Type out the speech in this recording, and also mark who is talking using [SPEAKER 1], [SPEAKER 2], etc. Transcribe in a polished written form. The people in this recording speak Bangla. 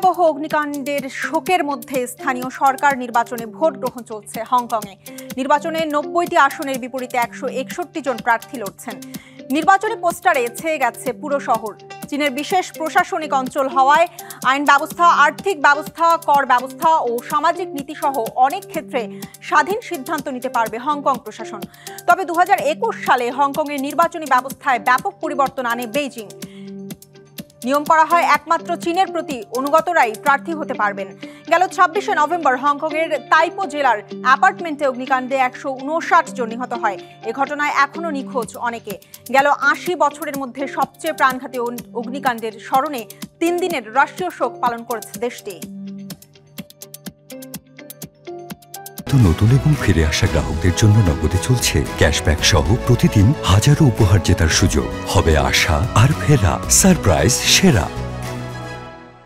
[SPEAKER 1] ভয়াবহ অগ্নিকাণ্ডের শোকের মধ্যে স্থানীয় সরকার নির্বাচনে ভোট গ্রহণ চলছে হংকংয়ে। নির্বাচনে ৯০টি আসনের বিপরীতে ১৬১ জন প্রার্থী লড়ছেন। নির্বাচনী পোস্টারে ছেয়ে গেছে পুরো শহর। চীনের বিশেষ প্রশাসনিক অঞ্চল হওয়ায় আইন ব্যবস্থা, আর্থিক ব্যবস্থা, কর ব্যবস্থা ও সামাজিক নীতিসহ অনেক ক্ষেত্রে স্বাধীন সিদ্ধান্ত নিতে পারবে হংকং প্রশাসন। তবে ২০২১ সালে হংকংয়ের নির্বাচনী ব্যবস্থায় ব্যাপক পরিবর্তন আনে বেইজিং। নিয়ম করা হয় একমাত্র চীনের প্রতি অনুগতরাই প্রার্থী হতে পারবেন। গেল ২৬শে নভেম্বর হংকংয়ের তাইপো জেলার অ্যাপার্টমেন্টে অগ্নিকাণ্ডে ১৫৯ জন নিহত হয়। এ ঘটনায় এখনও নিখোঁজ অনেকে। গেল ৮০ বছরের মধ্যে সবচেয়ে প্রাণঘাতী অগ্নিকাণ্ডের স্মরণে ৩ দিনের রাষ্ট্রীয় শোক পালন করেছে দেশটি।
[SPEAKER 2] নতুন এবং ফিরে আসা গ্রাহকদের জন্য নগদে চলছে ক্যাশব্যাক সহ প্রতিদিন হাজারো উপহার জেতার সুযোগ। হবে আশা আর ফেরা সারপ্রাইজ সেরা।